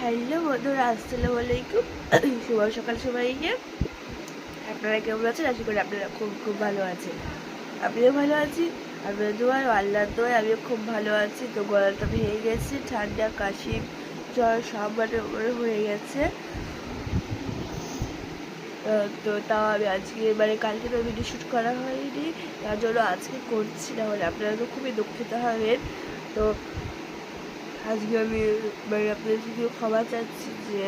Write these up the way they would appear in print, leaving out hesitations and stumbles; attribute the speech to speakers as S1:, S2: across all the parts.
S1: Hello বন্ধুরা, আসসালামু আলাইকুম। শুভ সকাল সবাইকে। আপনারা কেমন আছেন? আশা করি আপনারা খুব খুব ভালো আছেন। আমিও ভালো আছি। আপনার দোয়ায় আল্লাহর দোয়ায় আমিও খুব ভালো আছি। তো গলাটা ভেঙে গেছে, ঠান্ডা কাশি জ্বর সব হয়ে গেছে। তো তাও আমি আজকে কালকে তো ভিডিও শ্যুট করা হয়নি, তার জন্য আজকে করছি, না হলে আপনারা তো খুবই দুঃখিত হবেন। তো আজকে আমি আপনাদের থেকে ক্ষমা চাচ্ছি যে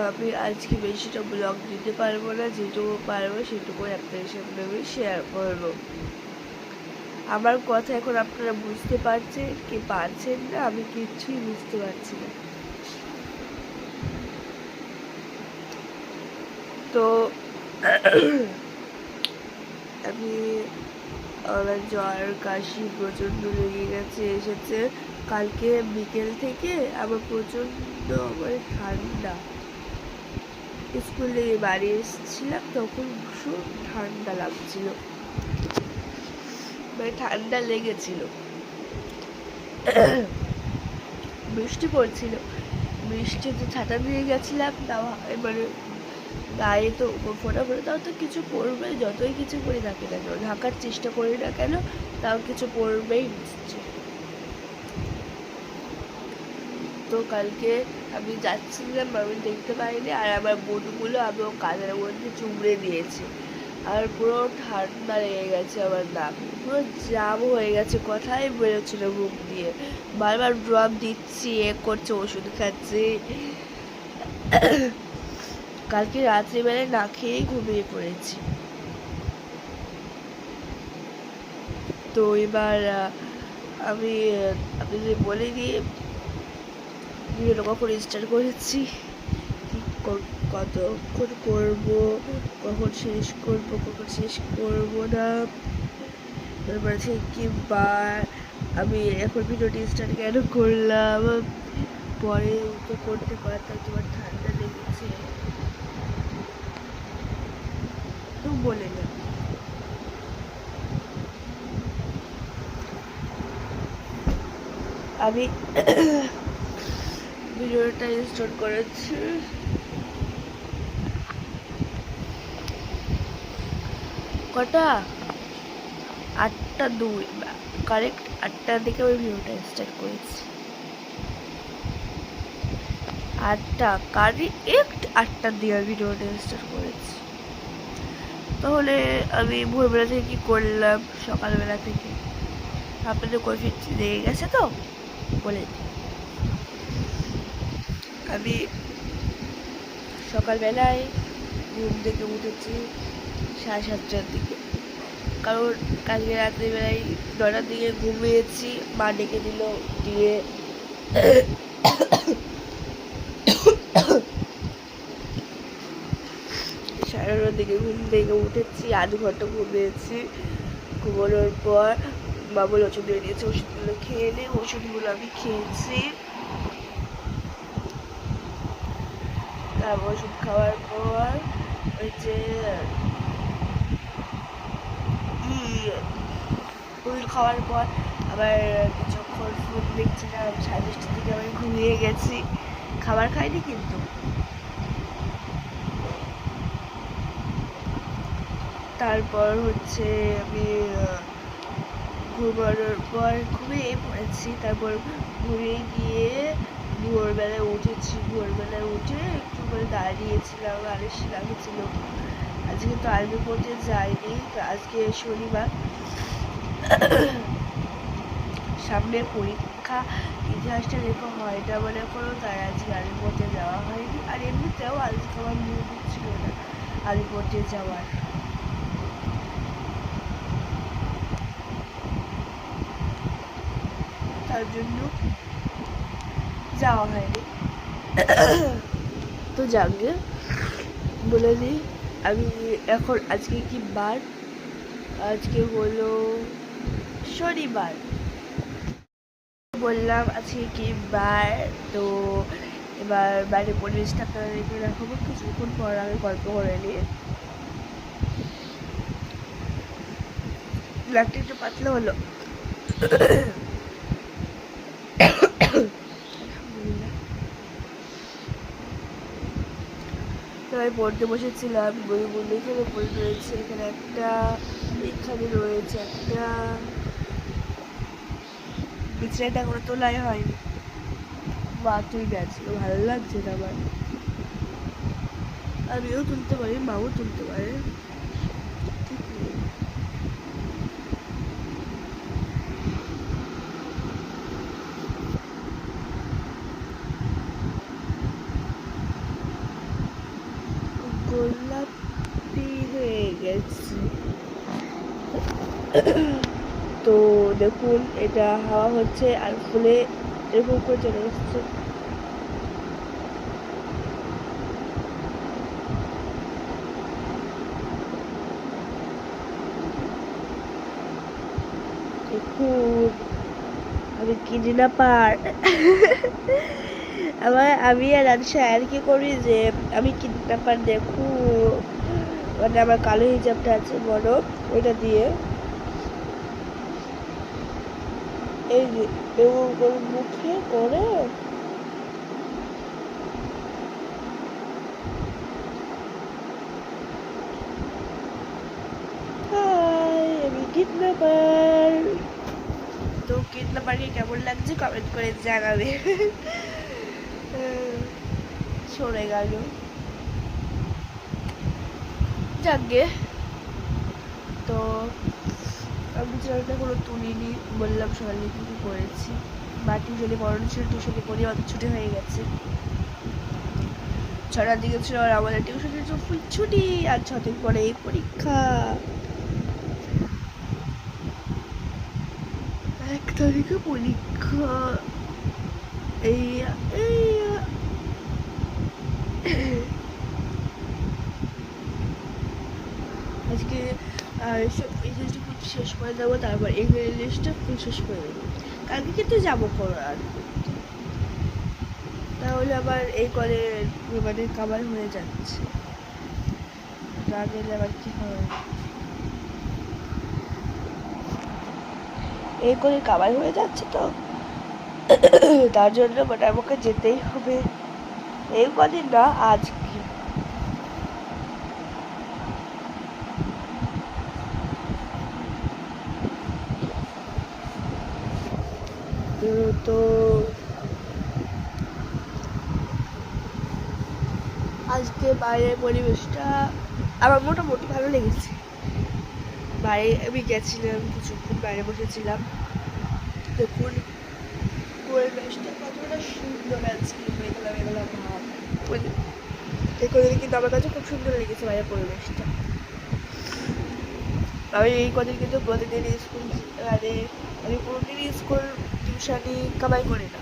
S1: আমি আজকে বেশিটা ব্লগ দিতে পারবো না। যেটুকু পারবো সেটুকুই আপনাদের সামনে আমি শেয়ার করবো। আমার কথা এখন আপনারা বুঝতে পারছেন কি পারছেন না, আমি কিচ্ছুই বুঝতে পারছি না। তো আমি আমার জ্বর কাশি প্রচণ্ড লেগে গেছে, এসেছে কালকে বিকেল থেকে। আবার প্রচণ্ড ঠান্ডা। স্কুল থেকে বাড়ি এসেছিলাম তখন ভীষণ ঠান্ডা লাগছিল, ঠান্ডা লেগেছিল। বৃষ্টি পড়ছিল, বৃষ্টিতে ছাতা নিয়ে গেছিলাম, তাও গায়ে তো ফোটা ফোটা, তাও তো কিছু পড়বে, যতই কিছু করে থাকে না কেন, ঢাকার চেষ্টা করি না কেন, তাও কিছু পড়বেই নিচ্ছে। তো কালকে আমি যাচ্ছিলাম, আমি দেখতে পাইনি, আর আমার বোনগুলো আমিও কাঁধের মধ্যে চুমড়ে দিয়েছি। আর পুরো ঠান্ডা লেগে গেছে, আমার নাক পুরো জাম হয়ে গেছে, কথাই বেরোচ্ছিল মুখ দিয়ে। বারবার ড্রপ দিচ্ছি, করছে, ওষুধ খাচ্ছি। কালকে রাত্রিবেলায় না খেয়েই ঘুমিয়ে পড়েছি। তো এবার আমি আপনাদের বলে দিয়ে ভিডিওটা কখন স্টার্ট করেছি, কতক্ষণ করবো, কখন শেষ করবো, কখন শেষ করবো না, তারপরে কি আমি এখন ভিডিওটি স্টার্ট কেন করলাম, পরে তো করতে পারতাম, তোমার ঠান্ডা লেগেছে তো বলে না। আমি ভিডিওটা স্টার্ট করেছি কটা 8:02, কারেক্ট 8টার দিকে ওই ভিডিওটা স্টার্ট করেছি। 8টা কারেক্ট 8টার দিকে ভিডিওটা স্টার্ট করেছি। তাহলে আমি ভোরবেলা থেকে কি করলাম, সকালবেলা থেকে আপনাদের কৈফিয়ত লেগে গেছে তো বলে দিই। আমি সকালবেলায় ঘুম থেকে উঠেছি 7:30টার দিকে, কারণ কালকে রাত্রিবেলায় 9টার দিকে ঘুমিয়েছি, মা ডেকে দিল, দিয়ে 9:30টার দিকে ঘুম থেকে উঠেছি, আধ ঘন্টা ঘুমিয়েছি। ঘুমানোর পর মা বলে ওষুধ দিয়ে দিয়েছে, ওষুধগুলো খেয়ে নে। ওষুধগুলো আমি খেয়েছি। তারপর ওষুধ খাওয়ার পর হচ্ছে ওষুধ খাওয়ার পর আবার কিছুক্ষণ ফোন দেখছিলাম, 5:30টার দিকে আমি ঘুমিয়ে গেছি। খাবার খাইনি কিন্তু। তারপর হচ্ছে আমি ঘুমানোর পর ঘুমিয়ে পড়েছি। তারপর ঘুরে গিয়ে ভোরবেলায় উঠেছি। ভোরবেলায় উঠে একটু দাঁড়িয়েছিলাম, আলসি লাগছিল। আজকে তো আর্মি পড়তে যাইনি, তো আজকে শনিবার, সামনে পরীক্ষা, ইতিহাসটা লেখা হয় না মনে করো, তাই আজকে আর্মি পড়তে যাওয়া হয়নি। আর এমনিতেও আজকে আমার মুড ছিল না আর্মি পড়তে যাওয়ার। তার জন্য যাওয়া হয়নি। তো যাকে বলে দিই, আমি এখন আজকে কি বার, আজকে হলো শনিবার। বললাম আজকে কি বার। তো এবার বাইরের পরিবেশটা আপনারা রেখে রাখবো, কিছুক্ষণ পর আমি গল্প করে নিয়ে ব্লাডটা একটু পাতলা হলো। তো আমি পড়তে বসেছিলাম, বইগুলো এখানে পড়ে রয়েছে, এখানে একটা, এখানে রয়েছে একটা, বিছানাটা এখনো তোলাই হয়নি, মা তুই গেছিল, ভালো লাগছে না আমার। আমিও তুলতে পারি, মাও তুলতে পারে, ঠিক নেই। গোলাপি হয়ে গেছে। তো দেখুন এটা হাওয়া হচ্ছে আর ফুলে এরকম করে চলে এসছে। দেখুন আমি কিডন্যাপার। আমি আর আনসা আর কি করি যে আমি কিডন্যাপার, দেখুন মানে আমার কালো হিজাবটা আছে বড়, ওইটা দিয়ে এই যে এরকম করে মুখে করে আমি কিডন্যাপার। তো কিডন্যাপারকে কেমন লাগছে কমেন্ট করে জানাবে। সরে গেল, যাকে। তো আমি চ্যানেলটা কোনো তুলিনি, বললাম সকালে কী করেছি। বা টিউশনে পড়ানো ছিল, টিউশনে পড়ে অত ছুটি হয়ে গেছে, 6টার দিকে ছিল আর আমাদের টিউশনের তো ফুল ছুটি, আর 6 দিন পরে এই পরীক্ষা, 1 তারিখে পরীক্ষা। এই এই আজকে সব ইংলিশটা ফুল শেষ করে দেবো, তারপর ইংলিশটা ফুল শেষ করে দেবো। কালকে কিন্তু যাবো করার, তাহলে আবার এই কলে মানে কাবার হয়ে যাচ্ছে, না গেলে আবার কি হয়, এই করে কাবার হয়ে যাচ্ছে তো, তার জন্য মানে আমাকে যেতেই হবে এই কদিন না, আজকে। তো আজকে বাইরের পরিবেশটা আমার মোটামুটি ভালো লেগেছে। বাইরে আমি গেছিলাম, কিছুক্ষণ বাইরে বসেছিলাম, দেখুন পরিবেশটা কতটা সুন্দর আজকে, মেঘলা মেঘলা ভাব, এই কদিন কিন্তু আমার কাছে খুব সুন্দর লেগেছে বাইরের পরিবেশটা। আমি এই কদিন কিন্তু প্রতিদিন স্কুল, মানে আমি কোনোদিনই স্কুল টিউশানি কামাই করি না,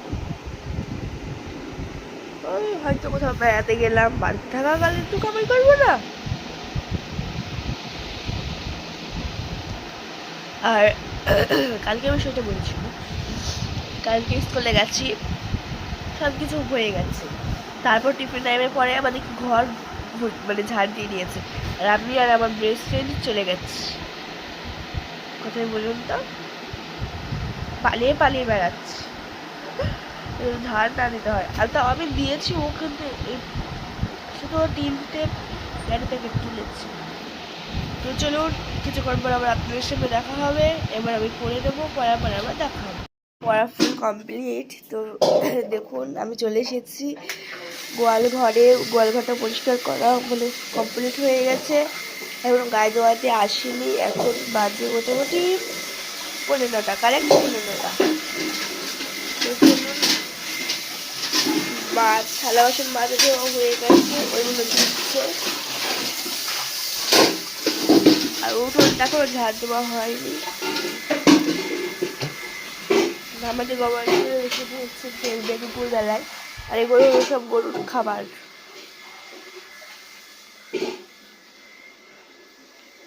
S1: ওই হয়তো কোথাও বেড়াতে গেলাম, বাড়িতে থাকাকালীন তো কামাই করবো না। আর কালকে আমি সেটা বলছি, কালকে স্কুলে গেছি, সব কিছু হয়ে গেছে, তারপর টিফিন টাইমের পরে আমাদের ঘর মানে ঝাড় দিয়ে দিয়েছে, আর আমি আর আমার বেস্ট ফ্রেন্ড চলে গেছি কোথায় বলুন তো, পালিয়ে পালিয়ে বেড়াচ্ছি, ধার না দিতে হয়। আর তাও আমি দিয়েছি ওখানে, শুধু 3টে গাড়ি থেকে তুলেছি। তো চলুন কিছুক্ষণ পর আবার আপনাদের সাথে দেখা হবে, এবার আমি পড়ে দেবো, পড়ার পরে আবার দেখা হবে। পড়া ফুল কমপ্লিট। তো দেখুন আমি চলে এসেছি গোয়ালঘরটা পরিষ্কার করা মানে কমপ্লিট হয়ে গেছে, এখন গায়ে ধোয়াতে আসিনি, এখন বাজে মোটামুটি 15টা, কারেক্ট 15টা। মাছ থালা বাসন মাজা দেওয়া হয়ে গেছে, ওইগুলো দিচ্ছে, আর উঠোনটা এখনো ঝাড় দেওয়া হয়নি। আমাদের গভর্নমেন্ট রেসিপি হচ্ছে তেল দিয়ে দুপুর বেলায়, আর এগুলো হলো সব গরুর খাবার।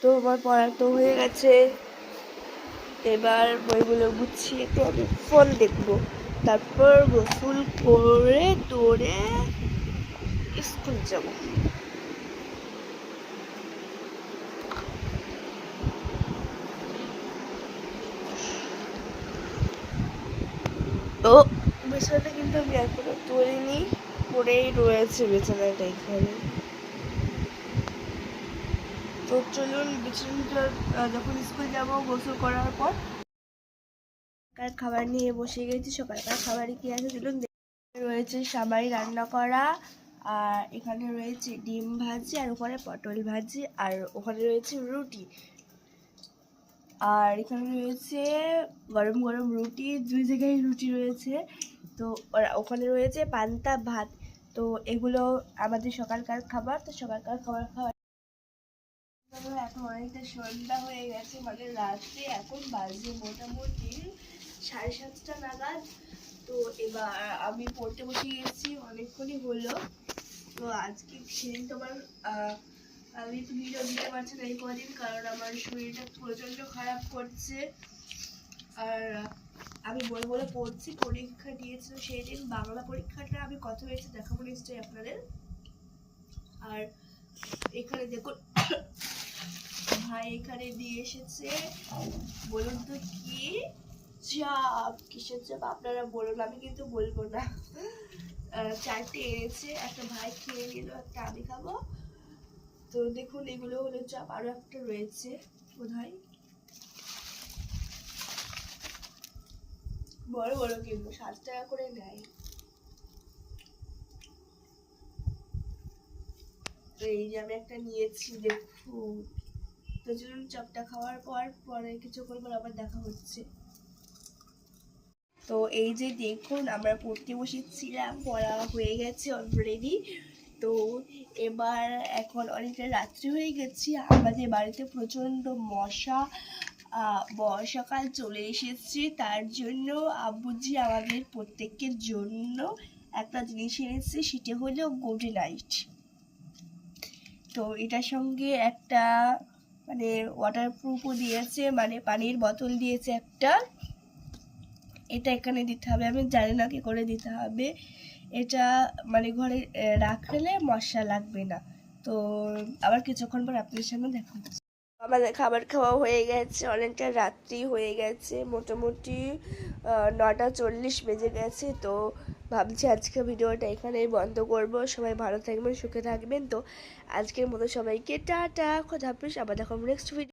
S1: তো আমার পড়া তো হয়ে গেছে, এবার বইগুলো গুছিয়ে তো আমি ফোন দেখবো, তারপর গোসল করে দৌড়ে স্কুল যাব। তো বিছানাটা কিন্তু আমি এখনো তুলিনি, পড়েই রয়েছে বিছানাটা এখানে। তো চলুন বিছানাটা যখন স্কুল যাবো গোসল করার পর খাবার নিয়ে বসে গেছি। সকালকার খাবারই কি আছে চলুন। রয়েছে সামাই রান্না করা, আর এখানে রয়েছে ডিম ভাজি, আর ওখানে পটল ভাজি, আর ওখানে রয়েছে রুটি, আর এখানে রয়েছে গরম গরম রুটি, 2 জায়গায় রুটি রয়েছে। তো ওখানে রয়েছে পান্তা ভাত। তো এগুলো আমাদের সকালকার খাবার। তো সকালকার খাবার খাওয়া এখন অনেকটা সন্ধ্যা হয়ে গেছে, মানে রাত্রে এখন বাজে মোটামুটি 7:30 নাগাদ। তো এবার আমি পড়তে বসে গেছি, অনেকক্ষণই হলো। তো আজকে সেদিন তোমার আমি তো ভিডিও দিতে পারছি না এই কদিন, কারণ আমার শরীরটা প্রচণ্ড খারাপ করছে। আর আমি বলে বলে পড়ছি। পরীক্ষা দিয়েছিল সেই দিন, বাংলা পরীক্ষাটা আমি কত হয়েছে দেখাবো নিশ্চয়ই আপনাদের। আর এখানে দেখুন ভাই এখানে দিয়ে এসেছে, বলুন তো কি চাপ, কিসের চাপ আপনারা বলুন, আমি কিন্তু বলবো না। 4টে এনেছে, একটা ভাই খেয়ে নিল, একটা আমি খাবো। তো দেখুন এগুলো হলো চাপ, আরো একটা রয়েছে বোধহয়, বড় বড় কিন্তু 7 টাকা করে নেয়। তো এই যে আমি একটা নিয়েছি দেখুন। তো চলুন চপটা খাওয়ার পরে কিছুক্ষণ পর আবার দেখা হচ্ছে। তো এই যে দেখুন আমরা পড়তে বসেছিলাম, পড়া হয়ে গেছে অলরেডি। তো এবার এখন অনেকটা রাত্রি হয়ে গেছি, আমাদের বাড়িতে প্রচণ্ড মশা, বর্ষাকাল চলে এসেছে, তার জন্য আব্বুজি আমাদের প্রত্যেকের জন্য একটা জিনিস এনেছে, সেটা হলো গুড নাইট। তো এটার সঙ্গে একটা মানে ওয়াটারপ্রুফও দিয়েছে, মানে পানির বোতল দিয়েছে একটা। এটা এখানে দিতে হবে, আমি জানি না কি করে দিতে হবে। এটা মানে ঘরে রাখলে মশা লাগবে না। তো আবার কিছুক্ষণ পর আপনাদের সামনে দেখা হচ্ছে। আমাদের খাবার খাওয়া হয়ে গেছে, অনেকটা রাত্রি হয়ে গেছে, মোটামুটি 9:40 বেজে গেছে। তো ভাবছি আজকে ভিডিওটা এখানেই বন্ধ করব। সবাই ভালো থাকবেন, সুখে থাকবেন। তো আজকের মতো সবাইকে টাটা, খোদা হাফেজ, আবার দেখো নেক্সট ভিডিও।